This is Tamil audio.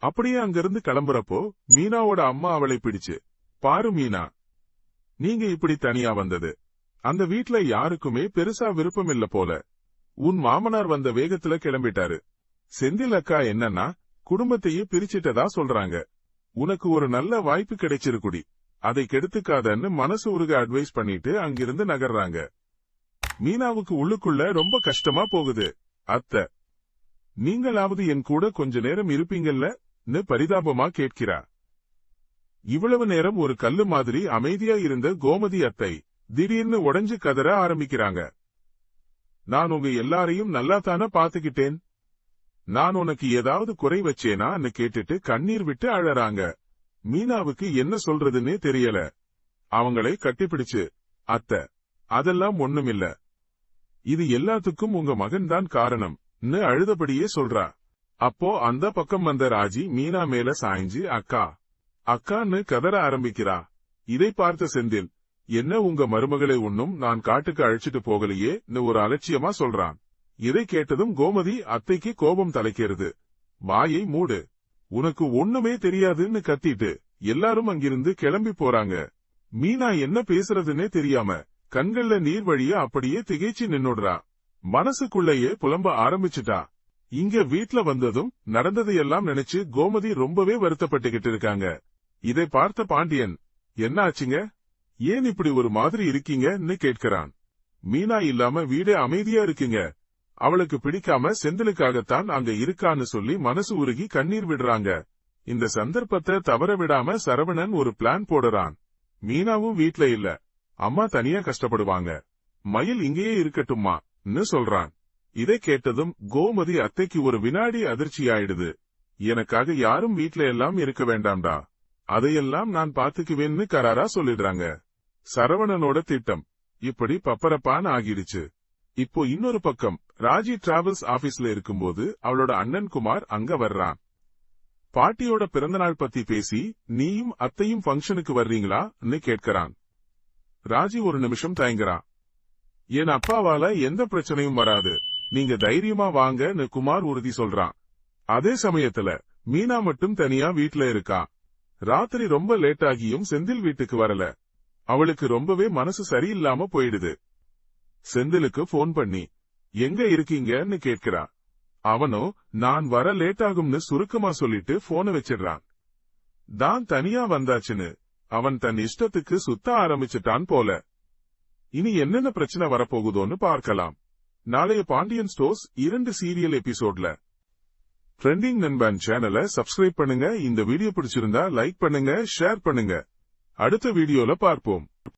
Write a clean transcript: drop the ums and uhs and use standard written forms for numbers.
அப்படியே அங்கிருந்து கிளம்புறப்போ மீனாவோட அம்மா அவளை பிடிச்சு, பாரு மீனா, நீங்க இப்படி தனியா வந்தது அந்த வீட்ல யாருக்குமே பெருசா விருப்பம் இல்ல போல. உன் மாமனார் வந்த வேகத்துல கிளம்பிட்டாரு. செந்தில் அக்கா என்னன்னா குடும்பத்தையே பிரிச்சிட்டதா சொல்றாங்க. உனக்கு ஒரு நல்ல வாய்ப்பு கிடைச்சிருக்குடி, அதை கெடுத்துக்காதன்னு மனசு உருக அட்வைஸ் பண்ணிட்டு அங்கிருந்து நகர்றாங்க. மீனாவுக்கு உள்ளுக்குள்ள ரொம்ப கஷ்டமா போகுது. அத்தை, நீங்களாவது என் கூட கொஞ்ச நேரம் இருப்பீங்கல்ல பரிதாபமா கேட்கிறா. இவ்வளவு நேரம் ஒரு கல்லு மாதிரி அமைதியா இருந்த கோமதி அத்தை திடீர்னு உடைஞ்சு கதற ஆரம்பிக்கிறாங்க. நான் உங்க எல்லாரையும் நல்லாத்தான பாத்துக்கிட்டேன், நான் உனக்கு ஏதாவது குறை வச்சேனான்னு கேட்டுட்டு கண்ணீர் விட்டு அழறாங்க. மீனாவுக்கு என்ன சொல்றதுன்னே தெரியல. அவங்களை கட்டிப்பிடிச்சு, அத்தை, அதெல்லாம் ஒண்ணுமில்ல, இது எல்லாத்துக்கும் உங்க மகன்தான் காரணம் அழுதபடியே சொல்றா. அப்போ அந்த பக்கம் வந்த ராஜி மீனா மேல சாய்ஞ்சு அக்கா அக்கான்னு கதற ஆரம்பிக்கிறா. இதை பார்த்த செந்தில், என்ன உங்க மருமகளை ஒன்னும் நான் காட்டுக்கு அழைச்சிட்டு போகலையே ஒரு அலட்சியமா சொல்றான். இதை கேட்டதும் கோமதி அத்தைக்கு கோபம் தலைக்கிறது. வாயை மூடு, உனக்கு ஒண்ணுமே தெரியாதுன்னு கத்திட்டு எல்லாரும் அங்கிருந்து கிளம்பி போறாங்க. மீனா என்ன பேசுறதுன்னே தெரியாம கண்கள்ல நீர் வழிய அப்படியே திகைச்சு நின்னுடுறா. மனசுக்குள்ளேயே புலம்ப ஆரம்பிச்சுட்டா. இங்க வீட்ல வந்ததும் நடந்ததையெல்லாம் நினைச்சு கோமதி ரொம்பவே வருத்தப்பட்டுகிட்டு இருக்காங்க. இதை பார்த்த பாண்டியன், என்ன ஆச்சுங்க, ஏன் இப்படி ஒரு மாதிரி இருக்கீங்கன்னு கேட்கிறான். மீனா இல்லாம வீடே அமைதியா இருக்குங்க, அவளுக்கு பிடிக்காம செந்திலுக்காகத்தான் அங்க இருக்கான்னு சொல்லி மனசு உருகி கண்ணீர் விடுறாங்க. இந்த சந்தர்ப்பத்தை தவற விடாம சரவணன் ஒரு பிளான் போடுறான். மீனாவும் வீட்ல இல்ல, அம்மா தனியா கஷ்டப்படுவாங்க, மயில் இங்கேயே இருக்கட்டும்மா சொல்றான். இதை கேட்டதும் கோமதி அத்தைக்கு ஒரு வினாடி அதிர்ச்சியாயிடுது. எனக்காக யாரும் வீட்ல எல்லாம் இருக்க வேண்டாம்டா, அதையெல்லாம் நான் பாத்துக்குவேன்னு கராரா சொல்லிடுறாங்க. சரவணனோட திட்டம் இப்படி பப்பரப்பான் ஆகிடுச்சு. இப்போ இன்னொரு பக்கம் ராஜி டிராவல்ஸ் ஆபீஸ்ல இருக்கும்போது அவளோட அண்ணன் குமார் அங்க பாட்டியோட பிறந்தநாள் பத்தி பேசி நீயும் அத்தையும் ஃபங்க்ஷனுக்கு வர்றீங்களான்னு கேட்கிறான். ராஜி ஒரு நிமிஷம் தயங்குறான். என் அப்பாவால எந்த பிரச்சனையும் வராது, நீங்க தைரியமா வாங்கன்னு குமார் உறுதி சொல்றான். அதே சமயத்துல மீனா மட்டும் தனியா வீட்ல இருக்கா. ராத்திரி ரொம்ப லேட் ஆகியும் செந்தில் வீட்டுக்கு வரல. அவளுக்கு ரொம்பவே மனசு சரியில்லாம போயிடுது. செந்திலுக்கு போன் பண்ணி எங்க இருக்கீங்கன்னு கேட்கிறா. அவனோ நான் வர லேட் ஆகும்னு சுருக்கமா சொல்லிட்டு போனை வச்சிடுறான். தான் தனியா வந்தாச்சுன்னு அவன் தன் இஷ்டத்துக்கு சுத்த ஆரம்பிச்சுட்டான் போல. இனி என்னென்ன பிரச்சனை வரப்போகுதோன்னு பார்க்கலாம். நாளைய பாண்டியன் ஸ்டோர்ஸ் 2 சீரியல் எபிசோட்ல. ட்ரெண்டிங் நண்பன் சேனலை சப்ஸ்கிரைப் பண்ணுங்க. இந்த வீடியோ பிடிச்சிருந்தா லைக் பண்ணுங்க, ஷேர் பண்ணுங்க. அடுத்த வீடியோல பார்ப்போம்.